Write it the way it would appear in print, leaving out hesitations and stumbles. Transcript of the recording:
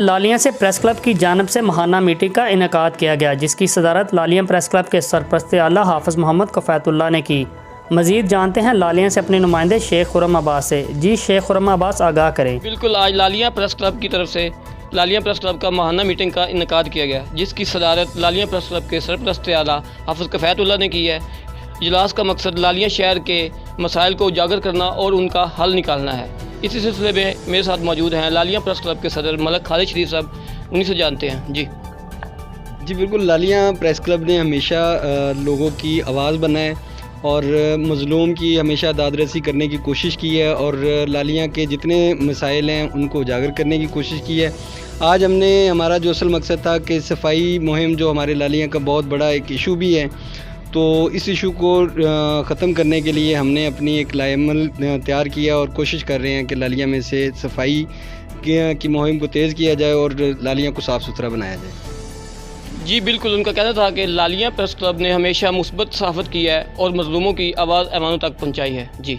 लालियां से press club की जानिब से माहाना मीटिंग का इनेकाद किया गया, जिसकी सदारत लालियां प्रेस क्लब के सरपरस्त आला हाफिज़ मोहम्मद कफ़ायतुल्लाह ने की। मज़ीद जानते हैं लालियां से अपने नुमाइंदे शेख खुर्रम अब्बास से। जी शेख खुर्रम अब्बास, आगाह करें। बिल्कुल, आज लालियां प्रेस क्लब की तरफ से लालियां प्रेस क्लब का माहाना मीटिंग का इनेकाद किया गया, जिसकी सदारत लालियां प्रेस क्लब के सरपरस्त आला हाफिज़ कफ़ायतुल्लाह ने की है। इजलास का मकसद लालियां शहर के मसाइल को उजागर करना और उनका हल निकालना है। इसी सिलसिले में मेरे साथ मौजूद हैं लालियां प्रेस क्लब के सदर मलक खालिद शरीफ साहब, उन्हीं से जानते हैं। जी बिल्कुल, लालियां प्रेस क्लब ने हमेशा लोगों की आवाज़ बना है और मज़लूम की हमेशा दादरसी करने की कोशिश की है और लालियां के जितने मसाइल हैं उनको उजागर करने की कोशिश की है। आज हमारा जो असल मकसद था कि सफाई मुहिम जो हमारे लालियां का बहुत बड़ा एक इशू भी है, तो इस इशू को ख़त्म करने के लिए हमने अपनी एक लाएमल तैयार किया और कोशिश कर रहे हैं कि लालियां में से सफाई की मुहिम को तेज़ किया जाए और लालियां को साफ़ सुथरा बनाया जाए। जी बिल्कुल, उनका कहना था कि लालियां प्रेस क्लब ने हमेशा मुस्बत सहाफ़त की है और मज़लूमों की आवाज़ ऐवानों तक पहुँचाई है। जी।